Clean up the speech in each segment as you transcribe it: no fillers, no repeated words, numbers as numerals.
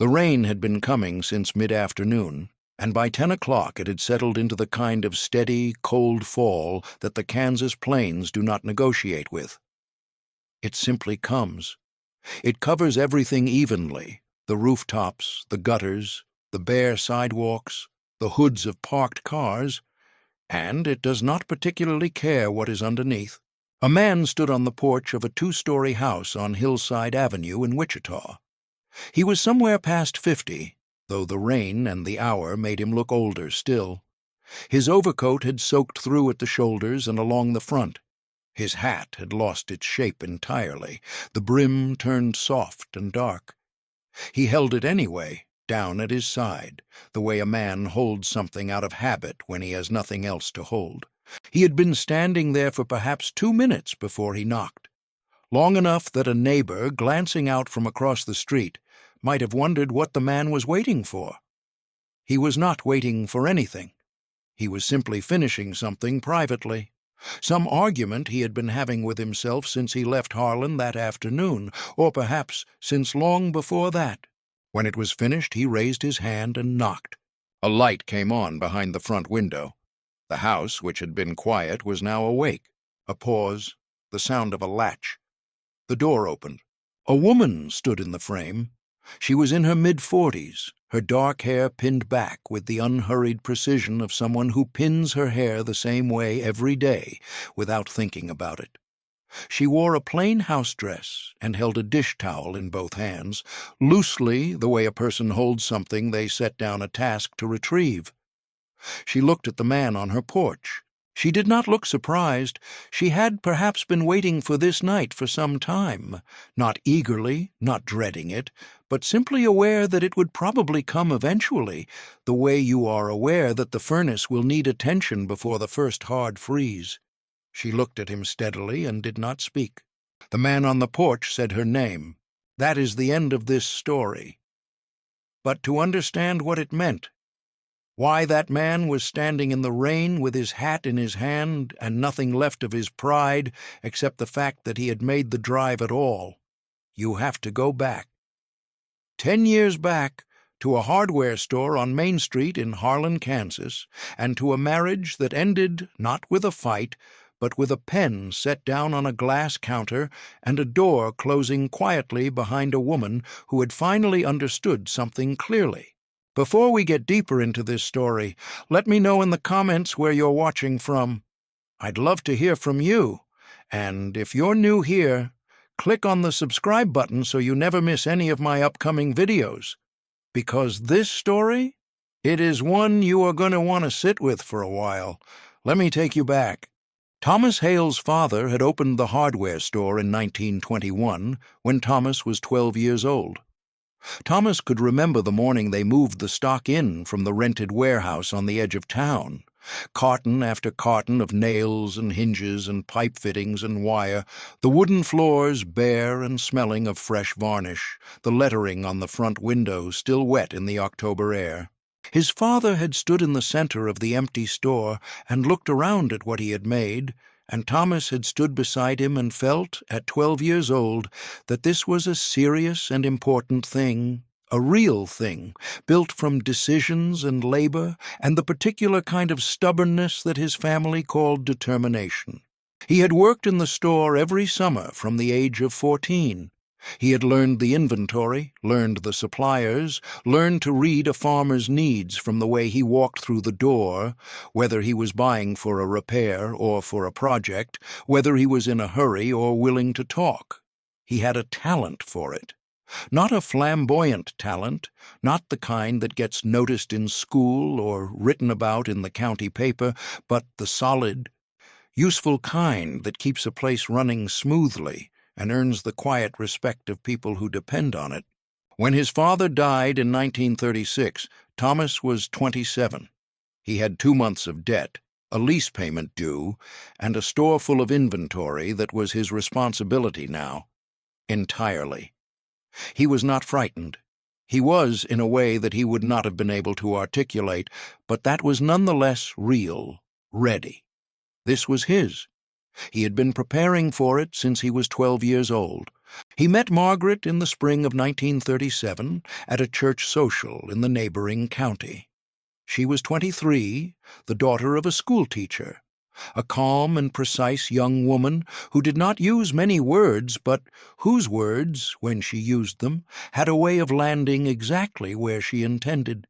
The rain had been coming since mid-afternoon, and by 10 o'clock it had settled into the kind of steady, cold fall that the Kansas plains do not negotiate with. It simply comes. It covers everything evenly, the rooftops, the gutters, the bare sidewalks, the hoods of parked cars, and it does not particularly care what is underneath. A man stood on the porch of a 2-story house on Hillside Avenue in Wichita. He was somewhere past 50, though the rain and the hour made him look older still. His overcoat had soaked through at the shoulders and along the front. His hat had lost its shape entirely, the brim turned soft and dark. He held it anyway, down at his side, the way a man holds something out of habit when he has nothing else to hold. He had been standing there for perhaps 2 minutes before he knocked, long enough that a neighbor, glancing out from across the street, might have wondered what the man was waiting for. He was not waiting for anything. He was simply finishing something privately. Some argument he had been having with himself since he left Harlan that afternoon, or perhaps since long before that. When it was finished, he raised his hand and knocked. A light came on behind the front window. The house, which had been quiet, was now awake. A pause, the sound of a latch. The door opened. A woman stood in the frame. She was in her mid-40s, her dark hair pinned back with the unhurried precision of someone who pins her hair the same way every day without thinking about it. She wore a plain house dress and held a dish towel in both hands, loosely the way a person holds something they set down a task to retrieve. She looked at the man on her porch. She did not look surprised. She had perhaps been waiting for this night for some time, not eagerly, not dreading it, but simply aware that it would probably come eventually, the way you are aware that the furnace will need attention before the first hard freeze. She looked at him steadily and did not speak. The man on the porch said her name. That is the end of this story. But to understand what it meant, why that man was standing in the rain with his hat in his hand and nothing left of his pride except the fact that he had made the drive at all, you have to go back. 10 years back, to a hardware store on Main Street in Harlan, Kansas, and to a marriage that ended not with a fight, but with a pen set down on a glass counter and a door closing quietly behind a woman who had finally understood something clearly. Before we get deeper into this story, let me know in the comments where you're watching from. I'd love to hear from you, and if you're new here, click on the subscribe button so you never miss any of my upcoming videos. Because this story, it is one you are going to want to sit with for a while. Let me take you back. Thomas Hale's father had opened the hardware store in 1921 when Thomas was 12 years old. Thomas could remember the morning they moved the stock in from the rented warehouse on the edge of town. Carton after carton of nails and hinges and pipe fittings and wire, the wooden floors bare and smelling of fresh varnish, the lettering on the front windows still wet in the October air. His father had stood in the center of the empty store and looked around at what he had made, and Thomas had stood beside him and felt, at 12 years old, that this was a serious and important thing, a real thing, built from decisions and labor and the particular kind of stubbornness that his family called determination. He had worked in the store every summer from the age of 14. He had learned the inventory, learned the suppliers, learned to read a farmer's needs from the way he walked through the door, whether he was buying for a repair or for a project, whether he was in a hurry or willing to talk. He had a talent for it. Not a flamboyant talent, not the kind that gets noticed in school or written about in the county paper, but the solid, useful kind that keeps a place running smoothly and earns the quiet respect of people who depend on it. When his father died in 1936, Thomas was 27. He had 2 months of debt, a lease payment due, and a store full of inventory that was his responsibility now, entirely. He was not frightened. He was, in a way that he would not have been able to articulate, but that was nonetheless real, ready. This was his. He had been preparing for it since he was 12 years old, He met Margaret in the spring of 1937 at a church social in the neighboring county. She was 23, the daughter of a schoolteacher, a calm and precise young woman who did not use many words, but whose words, when she used them, had a way of landing exactly where she intended.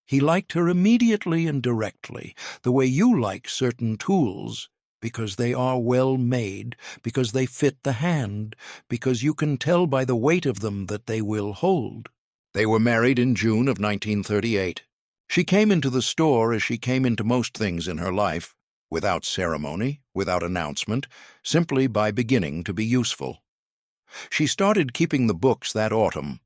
He liked her immediately and directly, the way you like certain tools, because they are well made, because they fit the hand, because you can tell by the weight of them that they will hold. They were married in June of 1938. She came into the store as she came into most things in her life, without ceremony, without announcement, simply by beginning to be useful. She started keeping the books that autumn,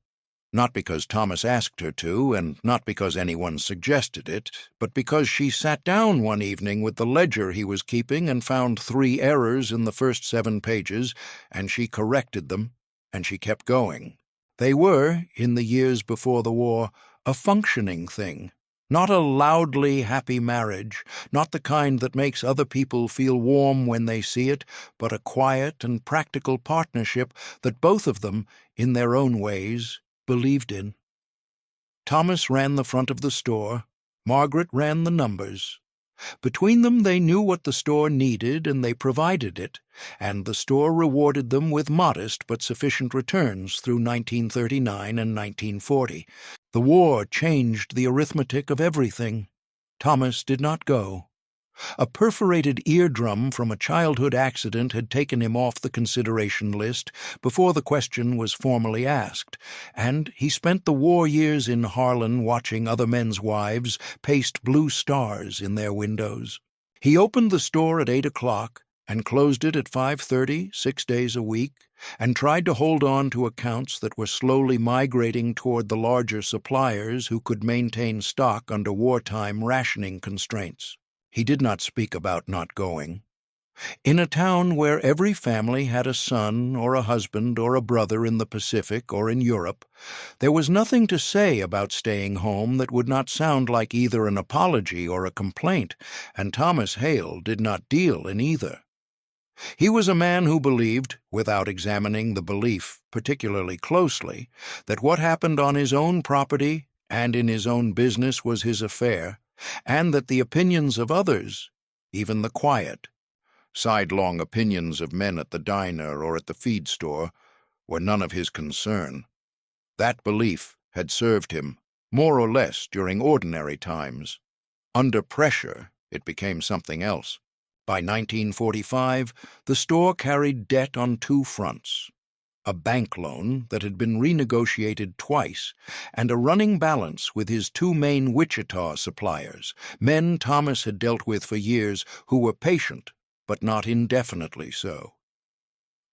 not because Thomas asked her to, and not because anyone suggested it, but because she sat down one evening with the ledger he was keeping and found 3 errors in the first 7 pages, and she corrected them, and she kept going. They were, in the years before the war, a functioning thing. Not a loudly happy marriage, not the kind that makes other people feel warm when they see it, but a quiet and practical partnership that both of them, in their own ways, believed in. Thomas ran the front of the store, Margaret ran the numbers. Between them they knew what the store needed and they provided it, and the store rewarded them with modest but sufficient returns through 1939 and 1940. The war changed the arithmetic of everything. Thomas did not go. A perforated eardrum from a childhood accident had taken him off the consideration list before the question was formally asked, and he spent the war years in Harlan watching other men's wives paste blue stars in their windows. He opened the store at 8 o'clock and closed it at 5:30, 6 days a week, and tried to hold on to accounts that were slowly migrating toward the larger suppliers who could maintain stock under wartime rationing constraints. He did not speak about not going. In a town where every family had a son or a husband or a brother in the Pacific or in Europe, there was nothing to say about staying home that would not sound like either an apology or a complaint, and Thomas Hale did not deal in either. He was a man who believed, without examining the belief particularly closely, that what happened on his own property and in his own business was his affair, and that the opinions of others, even the quiet, sidelong opinions of men at the diner or at the feed store, were none of his concern. That belief had served him, more or less, during ordinary times. Under pressure, it became something else. By 1945, the store carried debt on 2 fronts: a bank loan that had been renegotiated twice, and a running balance with his 2 main Wichita suppliers, men Thomas had dealt with for years who were patient, but not indefinitely so.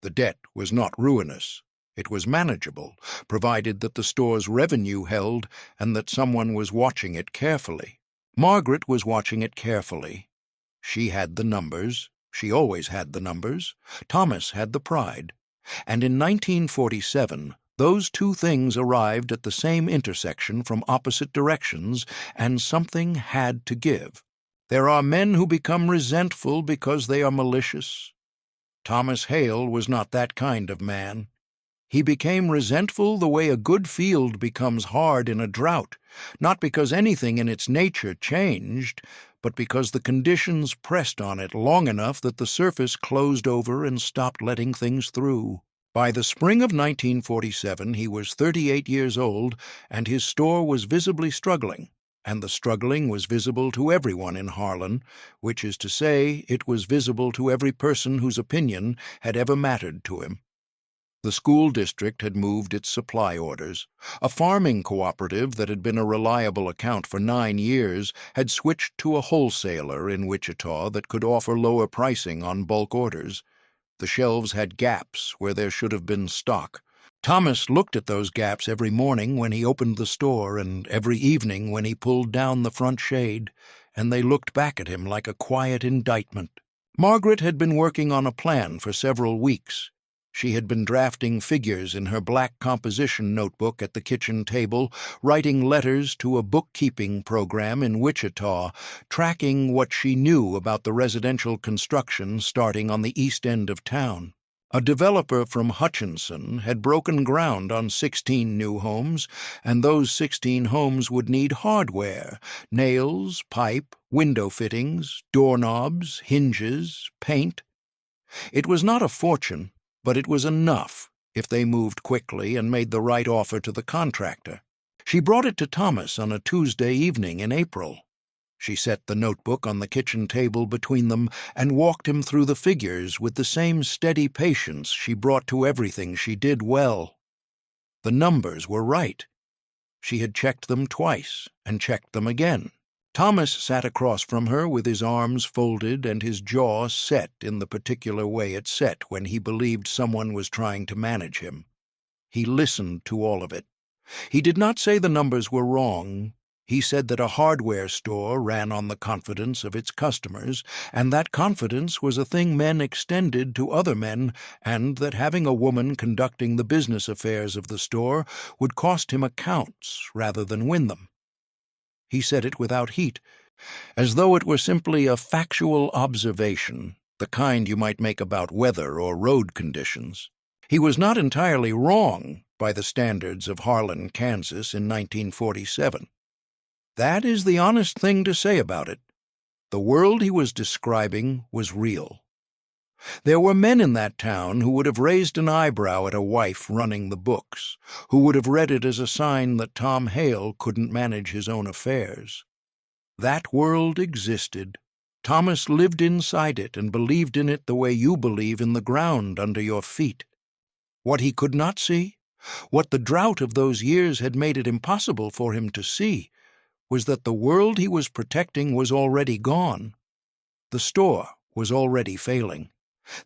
The debt was not ruinous. It was manageable, provided that the store's revenue held and that someone was watching it carefully. Margaret was watching it carefully. She had the numbers. She always had the numbers. Thomas had the pride. And in 1947, those 2 things arrived at the same intersection from opposite directions, and something had to give. There are men who become resentful because they are malicious. Thomas Hale was not that kind of man. He became resentful the way a good field becomes hard in a drought, not because anything in its nature changed, but because the conditions pressed on it long enough that the surface closed over and stopped letting things through. By the spring of 1947, he was 38 years old, and his store was visibly struggling, and the struggling was visible to everyone in Harlan, which is to say, it was visible to every person whose opinion had ever mattered to him. The school district had moved its supply orders. A farming cooperative that had been a reliable account for 9 years had switched to a wholesaler in Wichita that could offer lower pricing on bulk orders. The shelves had gaps where there should have been stock. Thomas looked at those gaps every morning when he opened the store and every evening when he pulled down the front shade, and they looked back at him like a quiet indictment. Margaret had been working on a plan for several weeks. She had been drafting figures in her black composition notebook at the kitchen table, writing letters to a bookkeeping program in Wichita, tracking what she knew about the residential construction starting on the east end of town. A developer from Hutchinson had broken ground on 16 new homes, and those 16 homes would need hardware: nails, pipe, window fittings, doorknobs, hinges, paint. It was not a fortune, but it was enough if they moved quickly and made the right offer to the contractor. She brought it to Thomas on a Tuesday evening in April. She set the notebook on the kitchen table between them and walked him through the figures with the same steady patience she brought to everything she did well. The numbers were right. She had checked them twice and checked them again. Thomas sat across from her with his arms folded and his jaw set in the particular way it set when he believed someone was trying to manage him. He listened to all of it. He did not say the numbers were wrong. He said that a hardware store ran on the confidence of its customers, and that confidence was a thing men extended to other men, and that having a woman conducting the business affairs of the store would cost him accounts rather than win them. He said it without heat, as though it were simply a factual observation, the kind you might make about weather or road conditions. He was not entirely wrong by the standards of Harlan, Kansas in 1947. That is the honest thing to say about it. The world he was describing was real. There were men in that town who would have raised an eyebrow at a wife running the books, who would have read it as a sign that Tom Hale couldn't manage his own affairs. That world existed. Thomas lived inside it and believed in it the way you believe in the ground under your feet. What he could not see, what the drought of those years had made it impossible for him to see, was that the world he was protecting was already gone. The store was already failing.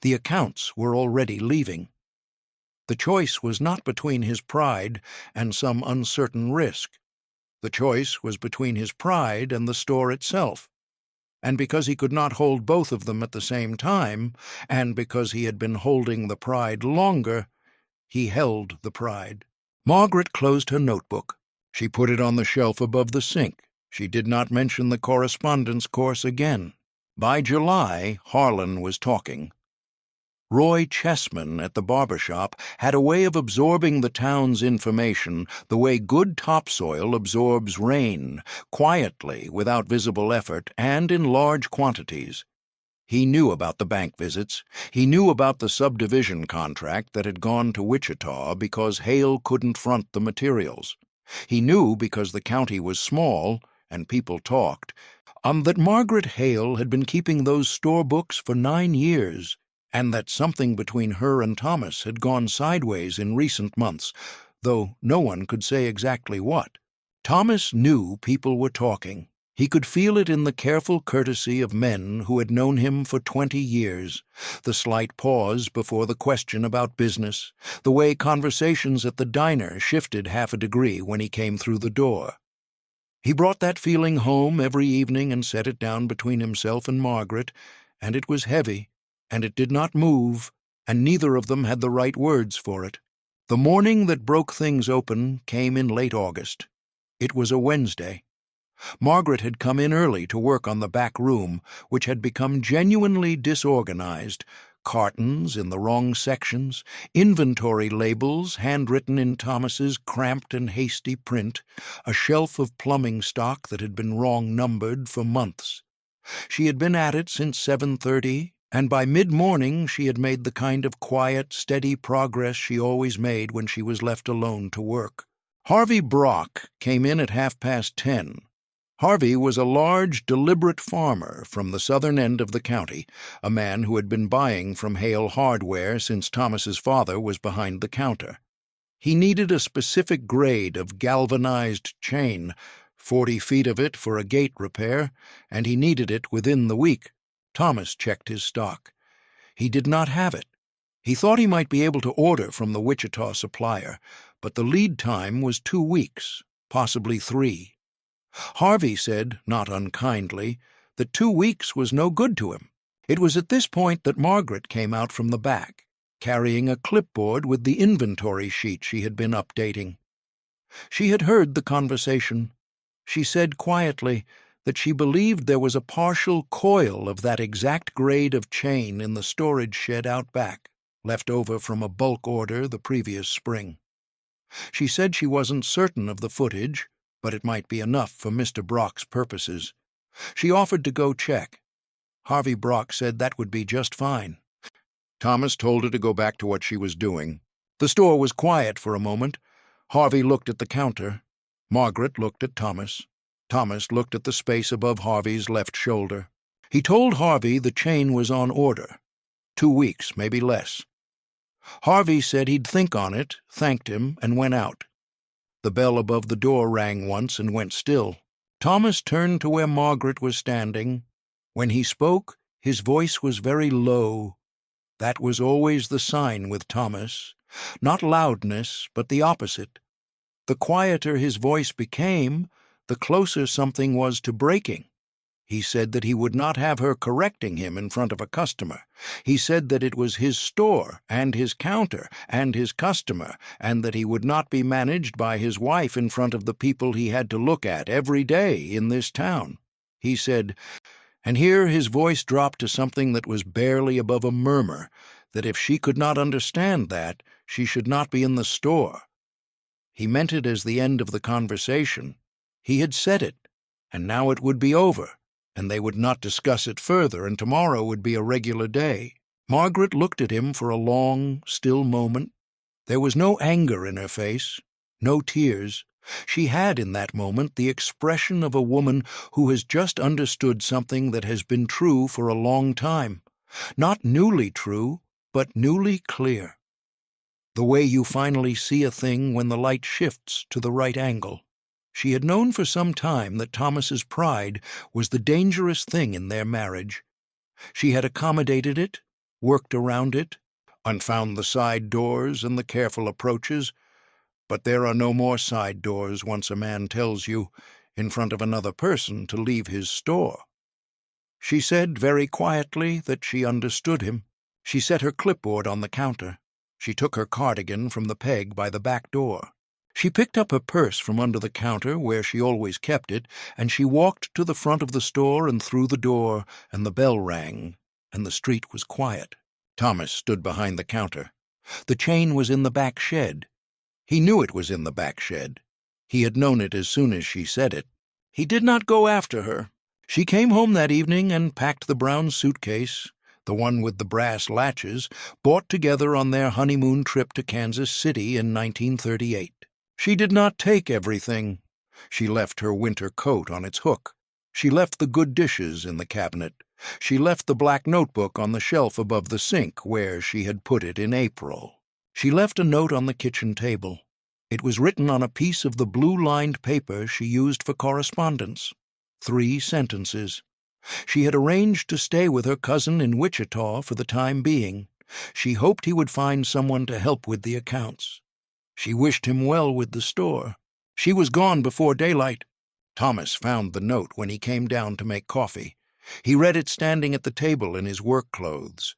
The accounts were already leaving. The choice was not between his pride and some uncertain risk. The choice was between his pride and the store itself. And because he could not hold both of them at the same time, and because he had been holding the pride longer, he held the pride. Margaret closed her notebook. She put it on the shelf above the sink. She did not mention the correspondence course again. By July, Harlan was talking. Roy Chessman at the barber shop had a way of absorbing the town's information the way good topsoil absorbs rain, quietly, without visible effort, and in large quantities. He knew about the bank visits. He knew about the subdivision contract that had gone to Wichita because Hale couldn't front the materials. He knew because the county was small, and people talked, that Margaret Hale had been keeping those store books for 9 years, and that something between her and Thomas had gone sideways in recent months, though no one could say exactly what. Thomas knew people were talking. He could feel it in the careful courtesy of men who had known him for 20 years, the slight pause before the question about business, the way conversations at the diner shifted half a degree when he came through the door. He brought that feeling home every evening and set it down between himself and Margaret, and it was heavy, and it did not move, and neither of them had the right words for it. The morning that broke things open came in late August. It was a Wednesday. Margaret had come in early to work on the back room, which had become genuinely disorganized. Cartons in the wrong sections, inventory labels handwritten in Thomas's cramped and hasty print, a shelf of plumbing stock that had been wrong numbered for months. She had been at it since 7:30, and by mid-morning she had made the kind of quiet, steady progress she always made when she was left alone to work. Harvey Brock came in at 10:30. Harvey was a large, deliberate farmer from the southern end of the county, a man who had been buying from Hale Hardware since Thomas's father was behind the counter. He needed a specific grade of galvanized chain, 40 feet of it for a gate repair, and he needed it within the week. Thomas checked his stock. He did not have it. He thought he might be able to order from the Wichita supplier, but the lead time was 2 weeks, possibly 3. Harvey said, not unkindly, that 2 weeks was no good to him. It was at this point that Margaret came out from the back, carrying a clipboard with the inventory sheet she had been updating. She had heard the conversation. She said quietly that she believed there was a partial coil of that exact grade of chain in the storage shed out back, left over from a bulk order the previous spring. She said she wasn't certain of the footage, but it might be enough for Mr. Brock's purposes. She offered to go check. Harvey Brock said that would be just fine. Thomas told her to go back to what she was doing. The store was quiet for a moment. Harvey looked at the counter. Margaret looked at Thomas. Thomas looked at the space above Harvey's left shoulder. He told Harvey the chain was on order. 2 weeks, maybe less. Harvey said he'd think on it, thanked him, and went out. The bell above the door rang once and went still. Thomas turned to where Margaret was standing. When he spoke, his voice was very low. That was always the sign with Thomas. Not loudness, but the opposite. The quieter his voice became, the closer something was to breaking. He said that he would not have her correcting him in front of a customer. He said that it was his store and his counter and his customer, and that he would not be managed by his wife in front of the people he had to look at every day in this town. He said, and here his voice dropped to something that was barely above a murmur, that if she could not understand that, she should not be in the store. He meant it as the end of the conversation. He had said it, and now it would be over, and they would not discuss it further, and tomorrow would be a regular day. Margaret looked at him for a long, still moment. There was no anger in her face, no tears. She had in that moment the expression of a woman who has just understood something that has been true for a long time. Not newly true, but newly clear. The way you finally see a thing when the light shifts to the right angle. She had known for some time that Thomas's pride was the dangerous thing in their marriage. She had accommodated it, worked around it, unfound the side doors and the careful approaches, but there are no more side doors once a man tells you, in front of another person, to leave his store. She said very quietly that she understood him. She set her clipboard on the counter. She took her cardigan from the peg by the back door. She picked up her purse from under the counter where she always kept it, and she walked to the front of the store and through the door, and the bell rang, and the street was quiet. Thomas stood behind the counter. The chain was in the back shed. He knew it was in the back shed. He had known it as soon as she said it. He did not go after her. She came home that evening and packed the brown suitcase, the one with the brass latches, bought together on their honeymoon trip to Kansas City in 1938. She did not take everything. She left her winter coat on its hook. She left the good dishes in the cabinet. She left the black notebook on the shelf above the sink where she had put it in April. She left a note on the kitchen table. It was written on a piece of the blue-lined paper she used for correspondence. 3 sentences. She had arranged to stay with her cousin in Wichita for the time being. She hoped he would find someone to help with the accounts. She wished him well with the store. She was gone before daylight. Thomas found the note when he came down to make coffee. He read it standing at the table in his work clothes.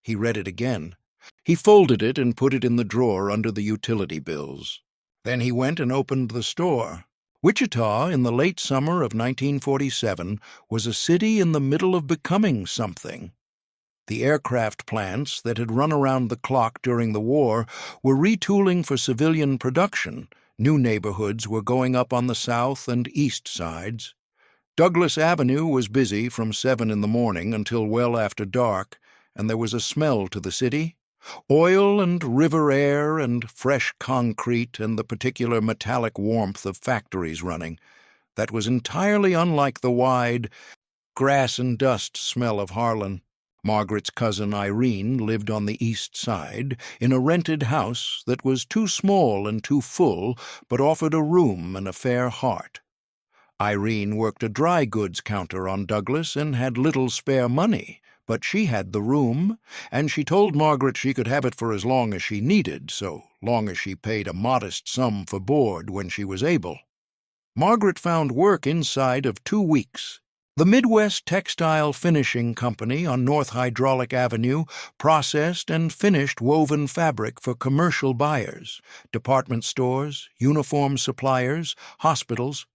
He read it again. He folded it and put it in the drawer under the utility bills. Then he went and opened the store. Wichita, in the late summer of 1947, was a city in the middle of becoming something. The aircraft plants that had run around the clock during the war were retooling for civilian production. New neighborhoods were going up on the south and east sides. Douglas Avenue was busy from 7 in the morning until well after dark, and there was a smell to the city. Oil and river air and fresh concrete and the particular metallic warmth of factories running. That was entirely unlike the wide grass and dust smell of Harlan. Margaret's cousin Irene lived on the east side, in a rented house that was too small and too full, but offered a room and a fair heart. Irene worked a dry goods counter on Douglas and had little spare money, but she had the room, and she told Margaret she could have it for as long as she needed, so long as she paid a modest sum for board when she was able. Margaret found work inside of 2 weeks. The Midwest Textile Finishing Company on North Hydraulic Avenue processed and finished woven fabric for commercial buyers, department stores, uniform suppliers, hospitals.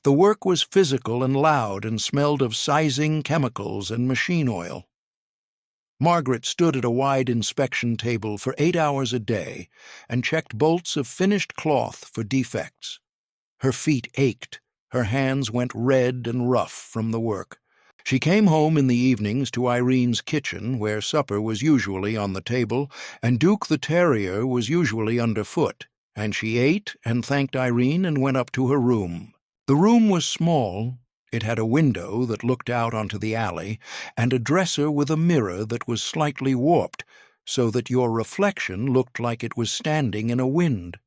The work was physical and loud and smelled of sizing chemicals and machine oil. Margaret stood at a wide inspection table for 8 hours a day and checked bolts of finished cloth for defects. Her feet ached, her hands went red and rough from the work. She came home in the evenings to Irene's kitchen, where supper was usually on the table, and Duke the Terrier was usually underfoot, and she ate and thanked Irene and went up to her room. The room was small. It had a window that looked out onto the alley, and a dresser with a mirror that was slightly warped, so that your reflection looked like it was standing in a wind.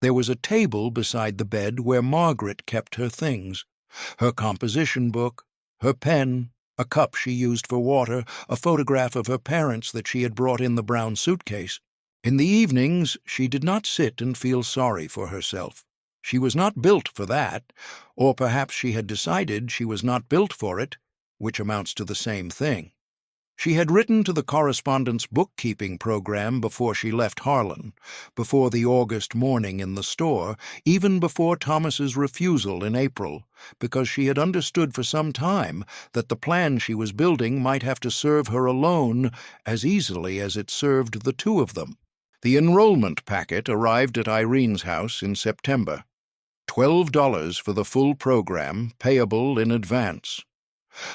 There was a table beside the bed where Margaret kept her things: her composition book, her pen, a cup she used for water, a photograph of her parents that she had brought in the brown suitcase. In the evenings she did not sit and feel sorry for herself. She was not built for that, or perhaps she had decided she was not built for it, which amounts to the same thing. She had written to the correspondence bookkeeping program before she left Harlan, before the August morning in the store, even before Thomas's refusal in April, because she had understood for some time that the plan she was building might have to serve her alone as easily as it served the two of them. The enrollment packet arrived at Irene's house in September. $12 for the full program, payable in advance.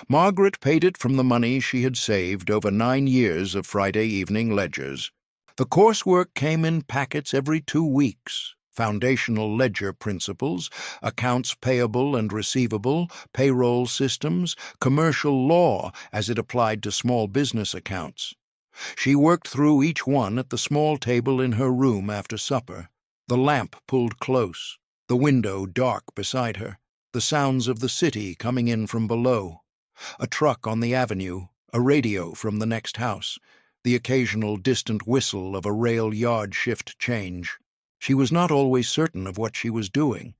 Margaret paid it from the money she had saved over 9 years of Friday evening ledgers. The coursework came in packets every 2 weeks: foundational ledger principles, accounts payable and receivable, payroll systems, commercial law as it applied to small business accounts. She worked through each one at the small table in her room after supper, the lamp pulled close, the window dark beside her, the sounds of the city coming in from below. A truck on the avenue, a radio from the next house, the occasional distant whistle of a rail yard shift change. She was not always certain of what she was doing.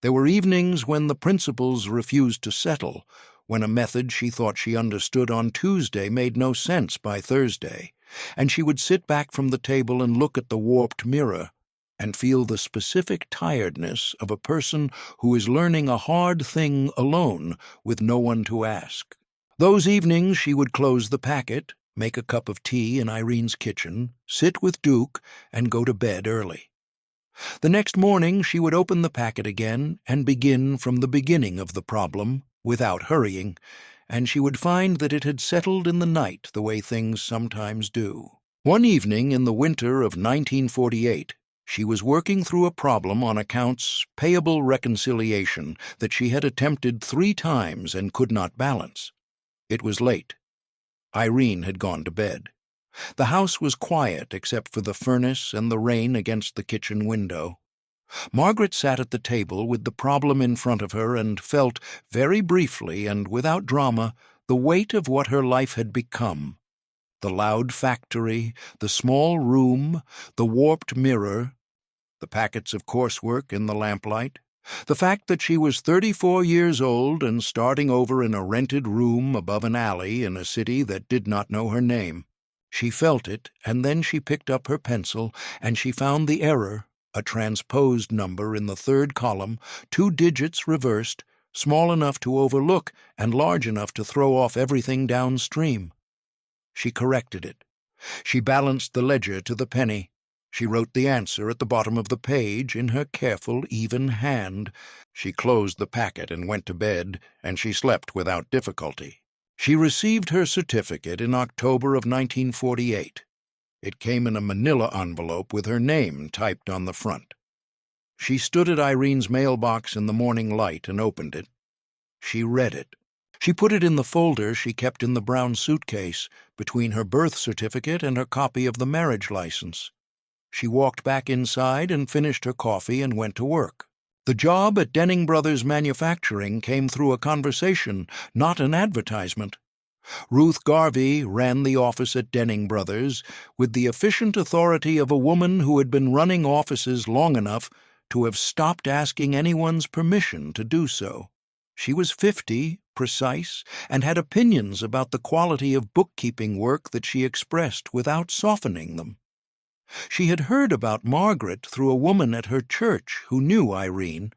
There were evenings when the principles refused to settle, when a method she thought she understood on Tuesday made no sense by Thursday, and she would sit back from the table and look at the warped mirror and feel the specific tiredness of a person who is learning a hard thing alone with no one to ask. Those evenings she would close the packet, make a cup of tea in Irene's kitchen, sit with Duke, and go to bed early. The next morning she would open the packet again and begin from the beginning of the problem, without hurrying, and she would find that it had settled in the night the way things sometimes do. One evening in the winter of 1948, she was working through a problem on accounts payable reconciliation that she had attempted 3 times and could not balance. It was late. Irene had gone to bed. The house was quiet except for the furnace and the rain against the kitchen window. Margaret sat at the table with the problem in front of her and felt, very briefly and without drama, the weight of what her life had become. The loud factory, the small room, the warped mirror, the packets of coursework in the lamplight, the fact that she was 34 years old and starting over in a rented room above an alley in a city that did not know her name. She felt it, and then she picked up her pencil, and she found the error, a transposed number in the 3rd column, 2 digits reversed, small enough to overlook and large enough to throw off everything downstream. She corrected it. She balanced the ledger to the penny. She wrote the answer at the bottom of the page in her careful, even hand. She closed the packet and went to bed, and she slept without difficulty. She received her certificate in October of 1948. It came in a manila envelope with her name typed on the front. She stood at Irene's mailbox in the morning light and opened it. She read it. She put it in the folder she kept in the brown suitcase, between her birth certificate and her copy of the marriage license. She walked back inside and finished her coffee and went to work. The job at Denning Brothers Manufacturing came through a conversation, not an advertisement. Ruth Garvey ran the office at Denning Brothers with the efficient authority of a woman who had been running offices long enough to have stopped asking anyone's permission to do so. She was 50, precise, and had opinions about the quality of bookkeeping work that she expressed without softening them. She had heard about Margaret through a woman at her church who knew Irene,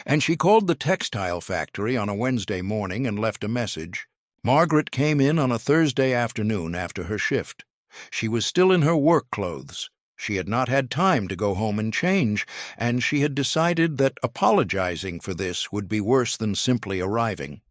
and she called the textile factory on a Wednesday morning and left a message. Margaret came in on a Thursday afternoon after her shift. She was still in her work clothes. She had not had time to go home and change, and she had decided that apologizing for this would be worse than simply arriving.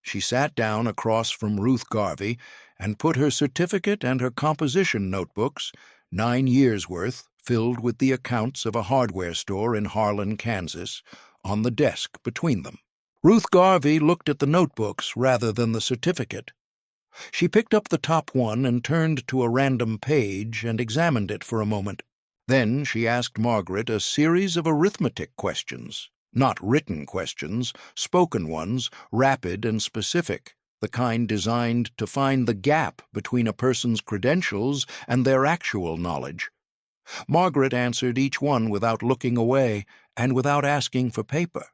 She sat down across from Ruth Garvey and put her certificate and her composition notebooks, 9 years' worth, filled with the accounts of a hardware store in Harlan, Kansas, on the desk between them. Ruth Garvey looked at the notebooks rather than the certificate. She picked up the top one and turned to a random page and examined it for a moment. Then she asked Margaret a series of arithmetic questions. Not written questions, spoken ones, rapid and specific, the kind designed to find the gap between a person's credentials and their actual knowledge. Margaret answered each one without looking away and without asking for paper.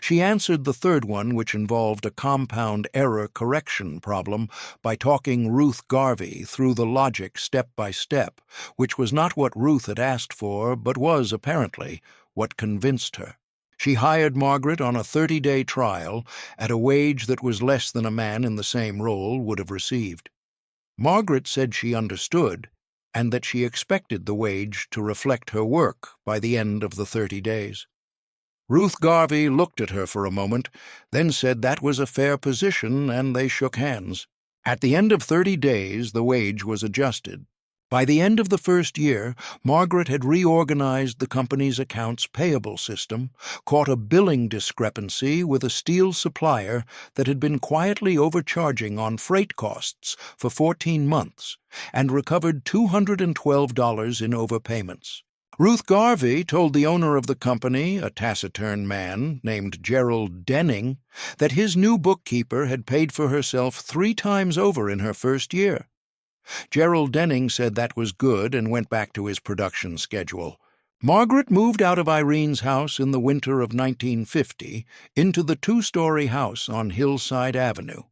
She answered the third one, which involved a compound error correction problem, by talking Ruth Garvey through the logic step by step, which was not what Ruth had asked for, but was, apparently, what convinced her. She hired Margaret on a 30-day trial at a wage that was less than a man in the same role would have received. Margaret said she understood, and that she expected the wage to reflect her work by the end of the 30 days. Ruth Garvey looked at her for a moment, then said that was a fair position, and they shook hands. At the end of 30 days, the wage was adjusted. By the end of the first year, Margaret had reorganized the company's accounts payable system, caught a billing discrepancy with a steel supplier that had been quietly overcharging on freight costs for 14 months, and recovered $212 in overpayments. Ruth Garvey told the owner of the company, a taciturn man named Gerald Denning, that his new bookkeeper had paid for herself 3 times over in her first year. Gerald Denning said that was good and went back to his production schedule. Margaret moved out of Irene's house in the winter of 1950 into the 2-story house on Hillside Avenue.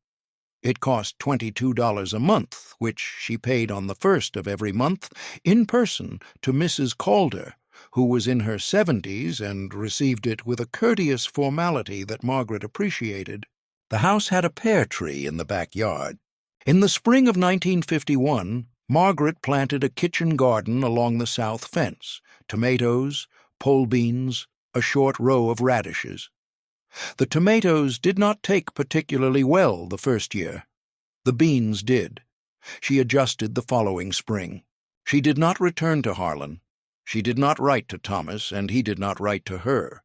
It cost $22 a month, which she paid on the 1st of every month in person to Mrs. Calder, who was in her 70s and received it with a courteous formality that Margaret appreciated. The house had a pear tree in the backyard. In the spring of 1951, Margaret planted a kitchen garden along the south fence, tomatoes, pole beans, a short row of radishes. The tomatoes did not take particularly well the first year. The beans did. She adjusted the following spring. She did not return to Harlan. She did not write to Thomas, and he did not write to her.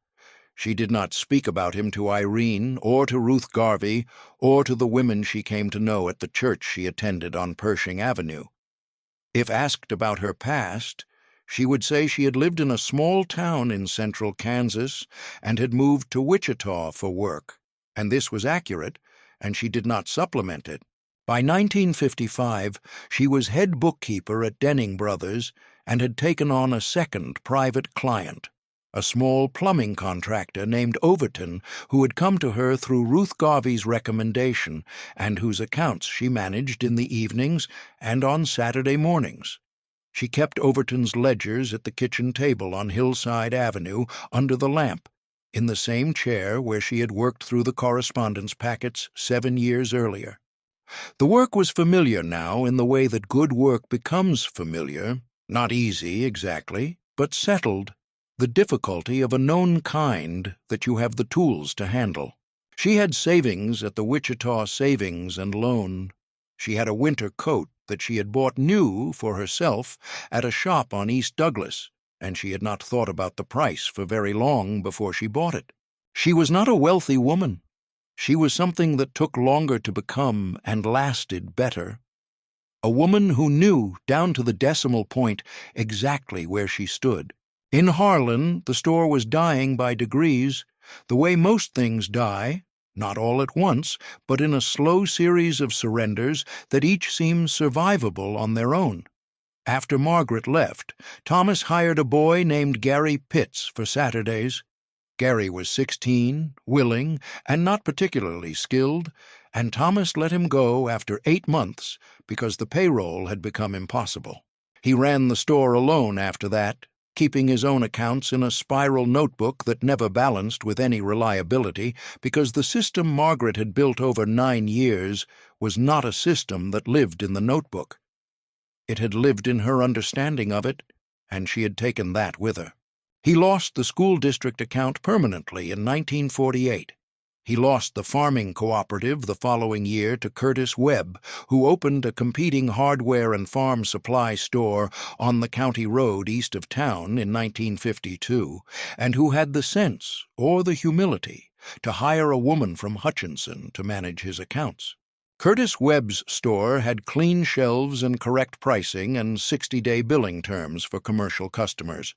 She did not speak about him to Irene, or to Ruth Garvey, or to the women she came to know at the church she attended on Pershing Avenue. If asked about her past, she would say she had lived in a small town in central Kansas and had moved to Wichita for work, and this was accurate, and she did not supplement it. By 1955, she was head bookkeeper at Denning Brothers and had taken on a second private client, a small plumbing contractor named Overton, who had come to her through Ruth Garvey's recommendation and whose accounts she managed in the evenings and on Saturday mornings. She kept Overton's ledgers at the kitchen table on Hillside Avenue under the lamp, in the same chair where she had worked through the correspondence packets 7 years earlier. The work was familiar now in the way that good work becomes familiar, not easy exactly, but settled, the difficulty of a known kind that you have the tools to handle. She had savings at the Wichita Savings and Loan. She had a winter coat that she had bought new for herself at a shop on East Douglas, and she had not thought about the price for very long before she bought it. She was not a wealthy woman. She was something that took longer to become and lasted better. A woman who knew, down to the decimal point, exactly where she stood. In Harlan, the store was dying by degrees, the way most things die, not all at once, but in a slow series of surrenders that each seemed survivable on their own. After Margaret left, Thomas hired a boy named Gary Pitts for Saturdays. Gary was 16, willing, and not particularly skilled, and Thomas let him go after 8 months because the payroll had become impossible. He ran the store alone after that, keeping his own accounts in a spiral notebook that never balanced with any reliability because the system Margaret had built over 9 years was not a system that lived in the notebook. It had lived in her understanding of it, and she had taken that with her. He lost the school district account permanently in 1948. He lost the farming cooperative the following year to Curtis Webb, who opened a competing hardware and farm supply store on the county road east of town in 1952, and who had the sense, or the humility, to hire a woman from Hutchinson to manage his accounts. Curtis Webb's store had clean shelves and correct pricing and 60-day billing terms for commercial customers.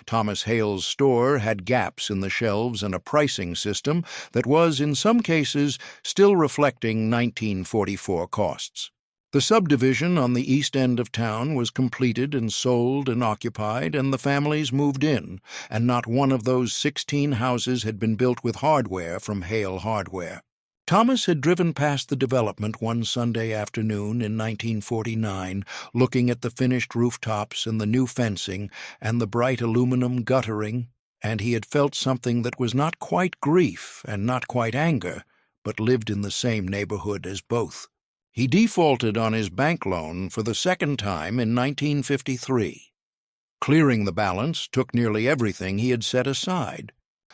Thomas Hale's store had gaps in the shelves and a pricing system that was, in some cases, still reflecting 1944 costs. The subdivision on the east end of town was completed and sold and occupied, and the families moved in, and not one of those 16 houses had been built with hardware from Hale Hardware. Thomas had driven past the development one Sunday afternoon in 1949, looking at the finished rooftops and the new fencing and the bright aluminum guttering, and he had felt something that was not quite grief and not quite anger, but lived in the same neighborhood as both. He defaulted on his bank loan for the second time in 1953. Clearing the balance took nearly everything he had set aside.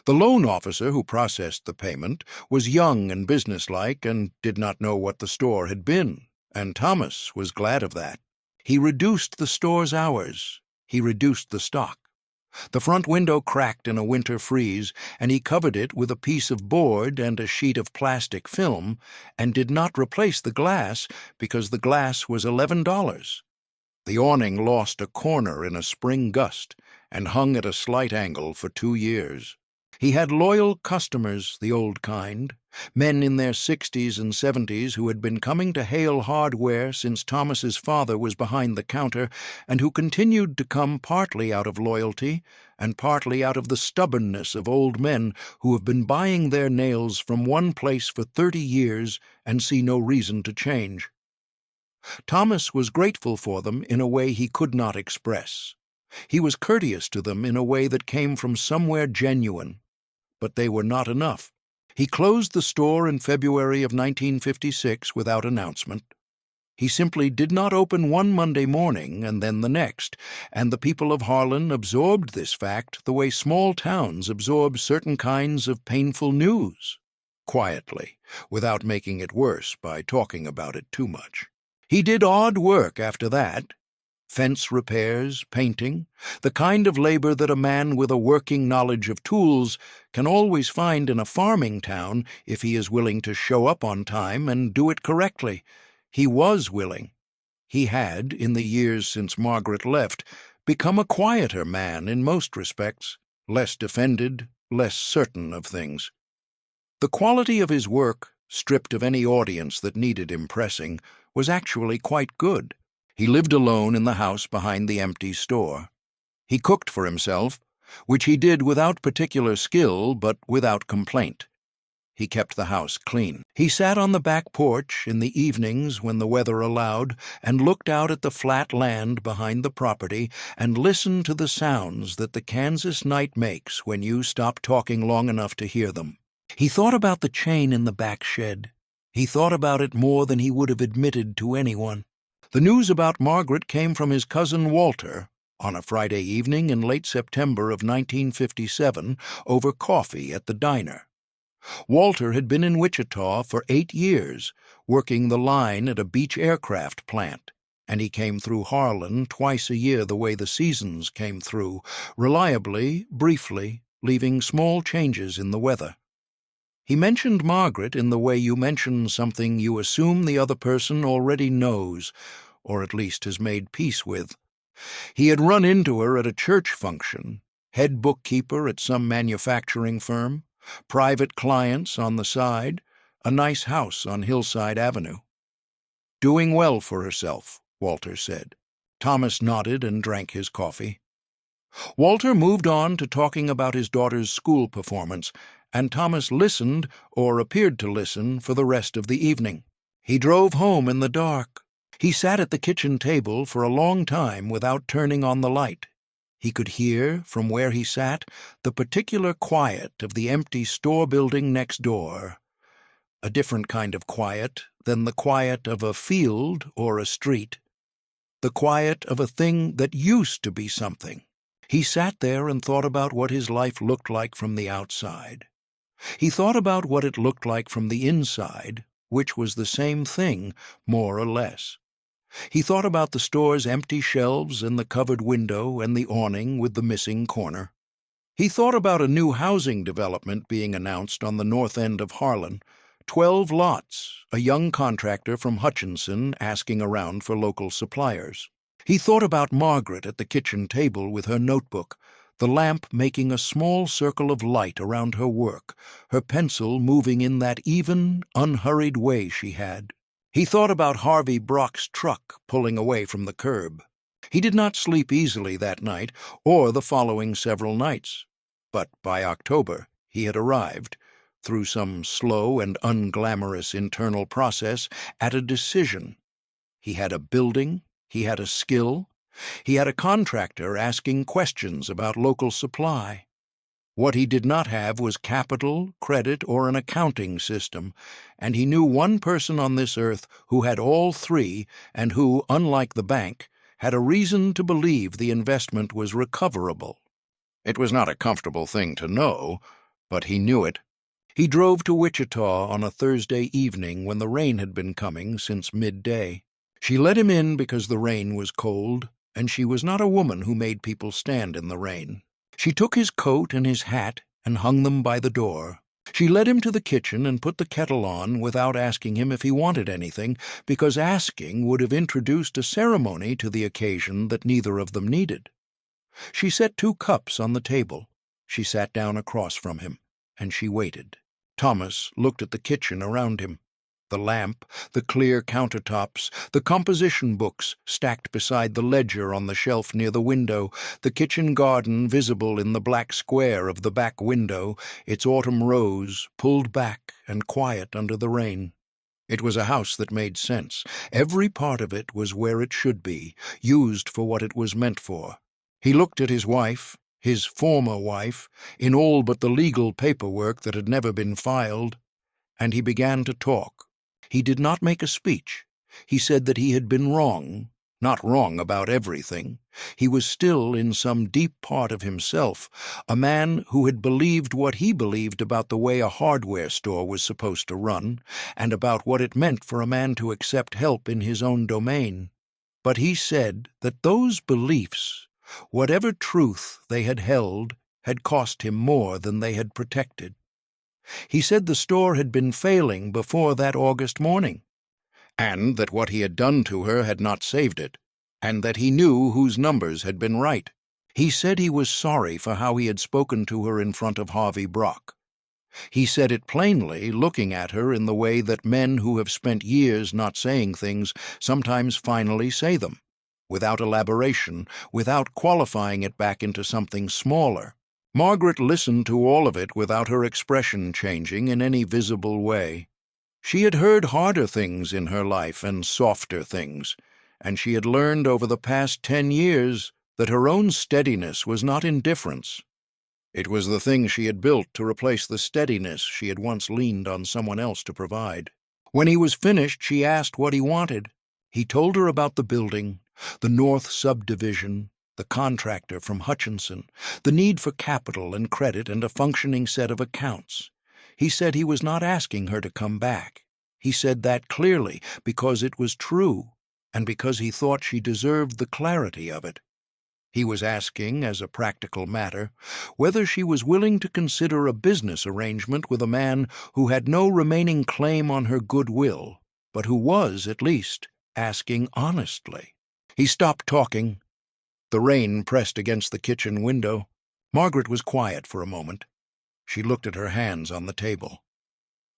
The loan officer who processed the payment was young and businesslike and did not know what the store had been, and Thomas was glad of that. He reduced the store's hours. He reduced the stock. The front window cracked in a winter freeze, and he covered it with a piece of board and a sheet of plastic film, and did not replace the glass because the glass was $11. The awning lost a corner in a spring gust and hung at a slight angle for 2 years. He had loyal customers, the old kind, men in their 60s and 70s who had been coming to Hale Hardware since Thomas's father was behind the counter, and who continued to come partly out of loyalty and partly out of the stubbornness of old men who have been buying their nails from one place for 30 years and see no reason to change. Thomas was grateful for them in a way he could not express. He was courteous to them in a way that came from somewhere genuine. But they were not enough. He closed the store in February of 1956 without announcement. He simply did not open one Monday morning and then the next, and the people of Harlan absorbed this fact the way small towns absorb certain kinds of painful news, quietly, without making it worse by talking about it too much. He did odd work after that. Fence repairs, painting, the kind of labor that a man with a working knowledge of tools can always find in a farming town if he is willing to show up on time and do it correctly. He was willing. He had, in the years since Margaret left, become a quieter man in most respects, less defended, less certain of things. The quality of his work, stripped of any audience that needed impressing, was actually quite good. He lived alone in the house behind the empty store. He cooked for himself, which he did without particular skill but without complaint. He kept the house clean. He sat on the back porch in the evenings when the weather allowed and looked out at the flat land behind the property and listened to the sounds that the Kansas night makes when you stop talking long enough to hear them. He thought about the chain in the back shed. He thought about it more than he would have admitted to anyone. The news about Margaret came from his cousin Walter on a Friday evening in late September of 1957 over coffee at the diner. Walter had been in Wichita for 8 years, working the line at a Beech aircraft plant, and he came through Harlan twice a year the way the seasons came through, reliably, briefly, leaving small changes in the weather. He mentioned Margaret in the way you mention something you assume the other person already knows, or at least has made peace with. He had run into her at a church function, head bookkeeper at some manufacturing firm, private clients on the side, a nice house on Hillside Avenue. Doing well for herself, Walter said. Thomas nodded and drank his coffee. Walter moved on to talking about his daughter's school performance, and Thomas listened, or appeared to listen, for the rest of the evening. He drove home in the dark. He sat at the kitchen table for a long time without turning on the light. He could hear, from where he sat, the particular quiet of the empty store building next door, a different kind of quiet than the quiet of a field or a street, the quiet of a thing that used to be something. He sat there and thought about what his life looked like from the outside. He thought about what it looked like from the inside, which was the same thing, more or less. He thought about the store's empty shelves and the covered window and the awning with the missing corner. He thought about a new housing development being announced on the north end of Harlan, 12 lots, a young contractor from Hutchinson asking around for local suppliers. He thought about Margaret at the kitchen table with her notebook, the lamp making a small circle of light around her work, her pencil moving in that even, unhurried way she had. He thought about Harvey Brock's truck pulling away from the curb. He did not sleep easily that night or the following several nights. But by October he had arrived, through some slow and unglamorous internal process, at a decision. He had a building, he had a skill, he had a contractor asking questions about local supply. What he did not have was capital, credit, or an accounting system, and he knew one person on this earth who had all three and who, unlike the bank, had a reason to believe the investment was recoverable. It was not a comfortable thing to know, but he knew it. He drove to Wichita on a Thursday evening when the rain had been coming since midday. She let him in because the rain was cold, and she was not a woman who made people stand in the rain. She took his coat and his hat and hung them by the door. She led him to the kitchen and put the kettle on without asking him if he wanted anything, because asking would have introduced a ceremony to the occasion that neither of them needed. She set 2 cups on the table. She sat down across from him, and she waited. Thomas looked at the kitchen around him. The lamp, the clear countertops, the composition books stacked beside the ledger on the shelf near the window, the kitchen garden visible in the black square of the back window, its autumn rose pulled back and quiet under the rain. It was a house that made sense. Every part of it was where it should be, used for what it was meant for. He looked at his wife, his former wife, in all but the legal paperwork that had never been filed, and he began to talk. He did not make a speech. He said that he had been wrong, not wrong about everything. He was still, in some deep part of himself, a man who had believed what he believed about the way a hardware store was supposed to run, and about what it meant for a man to accept help in his own domain. But he said that those beliefs, whatever truth they had held, had cost him more than they had protected. He said the store had been failing before that August morning, and that what he had done to her had not saved it, and that he knew whose numbers had been right. He said he was sorry for how he had spoken to her in front of Harvey Brock. He said it plainly, looking at her in the way that men who have spent years not saying things sometimes finally say them, without elaboration, without qualifying it back into something smaller. Margaret listened to all of it without her expression changing in any visible way. She had heard harder things in her life and softer things, and she had learned over the past 10 years that her own steadiness was not indifference. It was the thing she had built to replace the steadiness she had once leaned on someone else to provide. When he was finished, she asked what he wanted. He told her about the building, the North Subdivision, the contractor from Hutchinson, the need for capital and credit and a functioning set of accounts. He said he was not asking her to come back. He said that clearly because it was true and because he thought she deserved the clarity of it. He was asking, as a practical matter, whether she was willing to consider a business arrangement with a man who had no remaining claim on her goodwill, but who was, at least, asking honestly. He stopped talking. The rain pressed against the kitchen window. Margaret was quiet for a moment. She looked at her hands on the table.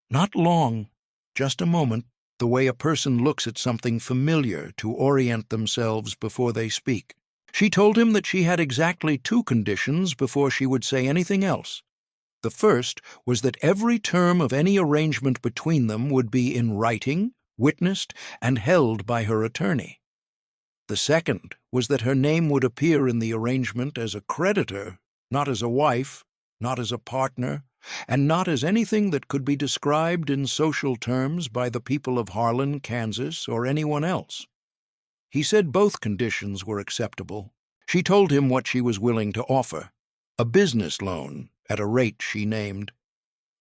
Not long, just a moment, the way a person looks at something familiar to orient themselves before they speak. She told him that she had exactly 2 conditions before she would say anything else. The first was that every term of any arrangement between them would be in writing, witnessed, and held by her attorney. The second was that her name would appear in the arrangement as a creditor, not as a wife, not as a partner, and not as anything that could be described in social terms by the people of Harlan, Kansas, or anyone else. He said both conditions were acceptable. She told him what she was willing to offer, a business loan at a rate she named.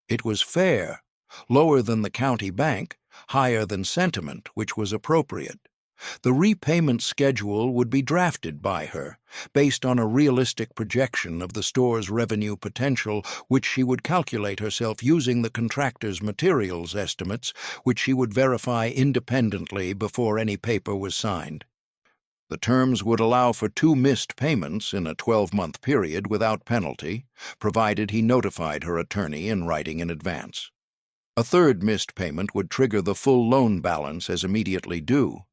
It was fair, lower than the county bank, higher than sentiment, which was appropriate. The repayment schedule would be drafted by her, based on a realistic projection of the store's revenue potential, which she would calculate herself using the contractor's materials estimates, which she would verify independently before any paper was signed. The terms would allow for 2 missed payments in a 12-month period without penalty, provided he notified her attorney in writing in advance. A third missed payment would trigger the full loan balance as immediately due.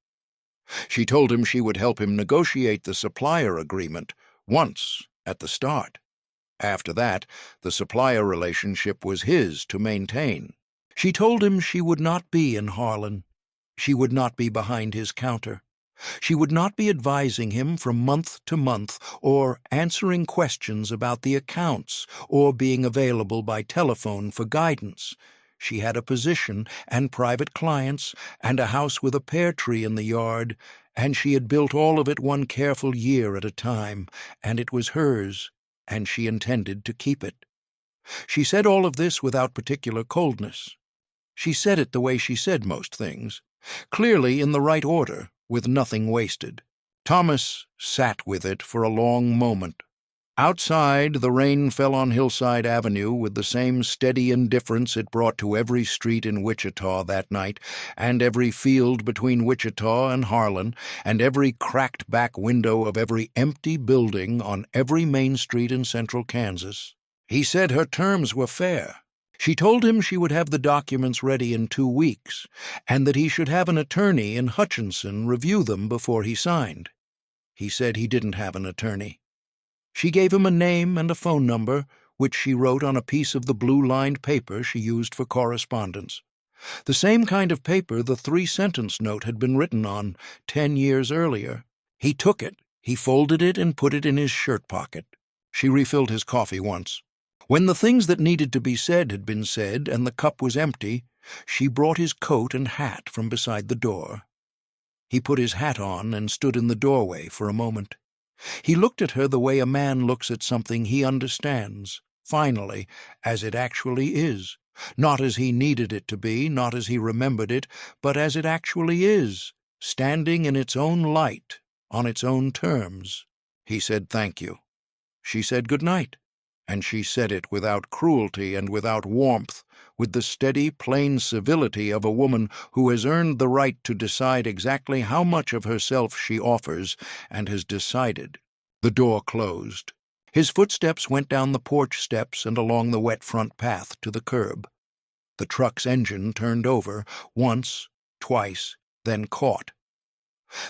She told him she would help him negotiate the supplier agreement once at the start. After that, the supplier relationship was his to maintain. She told him she would not be in Harlan. She would not be behind his counter. She would not be advising him from month to month, or answering questions about the accounts, or being available by telephone for guidance. She had a position and private clients and a house with a pear tree in the yard, and she had built all of it one careful year at a time, and it was hers, and she intended to keep it. She said all of this without particular coldness. She said it the way she said most things, clearly in the right order, with nothing wasted. Thomas sat with it for a long moment. Outside, the rain fell on Hillside Avenue with the same steady indifference it brought to every street in Wichita that night, and every field between Wichita and Harlan, and every cracked back window of every empty building on every main street in central Kansas. He said her terms were fair. She told him she would have the documents ready in 2 weeks, and that he should have an attorney in Hutchinson review them before he signed. He said he didn't have an attorney. She gave him a name and a phone number, which she wrote on a piece of the blue-lined paper she used for correspondence. The same kind of paper the 3-sentence note had been written on 10 years earlier. He took it, he folded it and put it in his shirt pocket. She refilled his coffee once. When the things that needed to be said had been said and the cup was empty, she brought his coat and hat from beside the door. He put his hat on and stood in the doorway for a moment. He looked at her the way a man looks at something he understands, finally, as it actually is, not as he needed it to be, not as he remembered it, but as it actually is, standing in its own light, on its own terms. He said thank you. She said good night, and she said it without cruelty and without warmth, with the steady, plain civility of a woman who has earned the right to decide exactly how much of herself she offers, and has decided. The door closed. His footsteps went down the porch steps and along the wet front path to the curb. The truck's engine turned over, once, twice, then caught.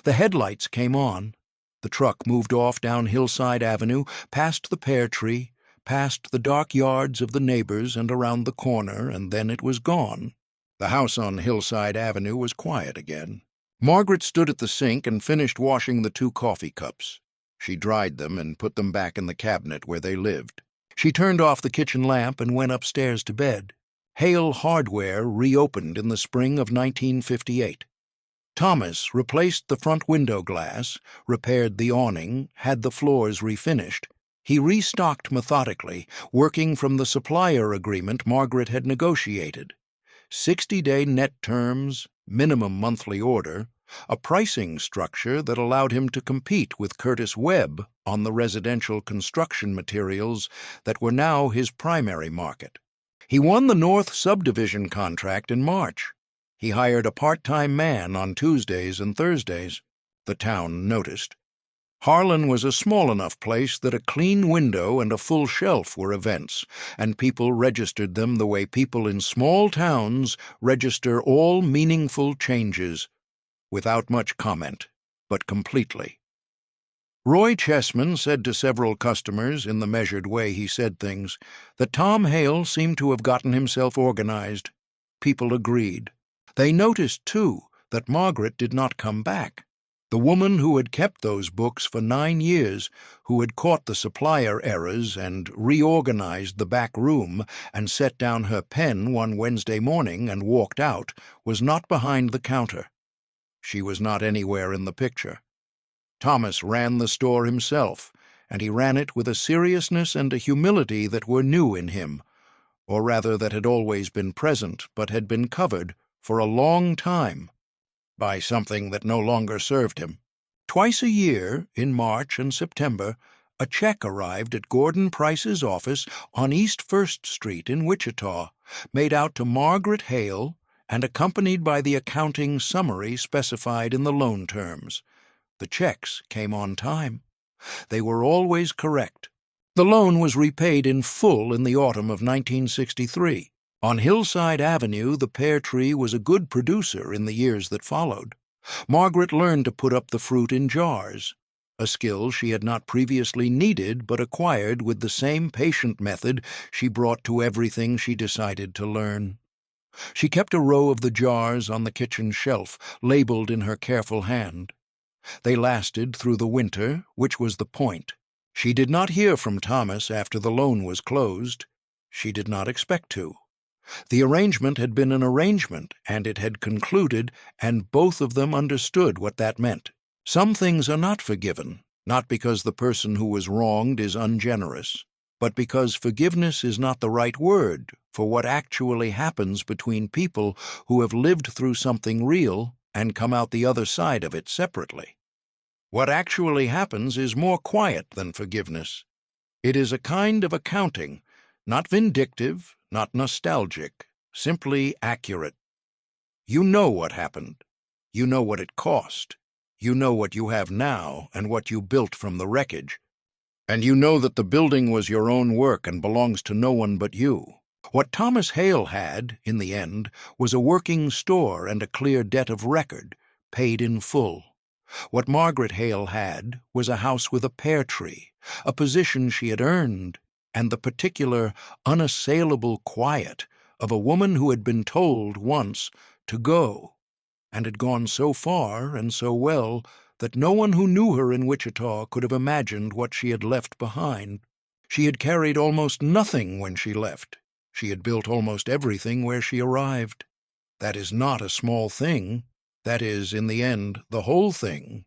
The headlights came on. The truck moved off down Hillside Avenue, past the pear tree, past the dark yards of the neighbors and around the corner, and then it was gone. The house on Hillside Avenue was quiet again. Margaret stood at the sink and finished washing the 2 coffee cups. She dried them and put them back in the cabinet where they lived. She turned off the kitchen lamp and went upstairs to bed. Hale Hardware reopened in the spring of 1958. Thomas replaced the front window glass, repaired the awning, had the floors refinished. He restocked methodically, working from the supplier agreement Margaret had negotiated. 60-day net terms, minimum monthly order, a pricing structure that allowed him to compete with Curtis Webb on the residential construction materials that were now his primary market. He won the North Subdivision contract in March. He hired a part-time man on Tuesdays and Thursdays. The town noticed. Harlan was a small enough place that a clean window and a full shelf were events, and people registered them the way people in small towns register all meaningful changes, without much comment, but completely. Roy Chessman said to several customers, in the measured way he said things, that Tom Hale seemed to have gotten himself organized. People agreed. They noticed, too, that Margaret did not come back. The woman who had kept those books for 9 years, who had caught the supplier errors and reorganized the back room and set down her pen one Wednesday morning and walked out, was not behind the counter. She was not anywhere in the picture. Thomas ran the store himself, and he ran it with a seriousness and a humility that were new in him, or rather that had always been present but had been covered for a long time by something that no longer served him. Twice a year, in March and September, a check arrived at Gordon Price's office on East First Street in Wichita, made out to Margaret Hale and accompanied by the accounting summary specified in the loan terms. The checks came on time. They were always correct. The loan was repaid in full in the autumn of 1963. On Hillside Avenue, the pear tree was a good producer in the years that followed. Margaret learned to put up the fruit in jars, a skill she had not previously needed but acquired with the same patient method she brought to everything she decided to learn. She kept a row of the jars on the kitchen shelf, labeled in her careful hand. They lasted through the winter, which was the point. She did not hear from Thomas after the loan was closed. She did not expect to. The arrangement had been an arrangement, and it had concluded, and both of them understood what that meant. Some things are not forgiven, not because the person who was wronged is ungenerous, but because forgiveness is not the right word for what actually happens between people who have lived through something real and come out the other side of it separately. What actually happens is more quiet than forgiveness. It is a kind of accounting, not vindictive, not nostalgic, simply accurate. You know what happened. You know what it cost. You know what you have now and what you built from the wreckage. And you know that the building was your own work and belongs to no one but you. What Thomas Hale had, in the end, was a working store and a clear debt of record, paid in full. What Margaret Hale had was a house with a pear tree, a position she had earned, and the particular, unassailable quiet of a woman who had been told once to go, and had gone so far and so well that no one who knew her in Wichita could have imagined what she had left behind. She had carried almost nothing when she left. She had built almost everything where she arrived. That is not a small thing. That is, in the end, the whole thing,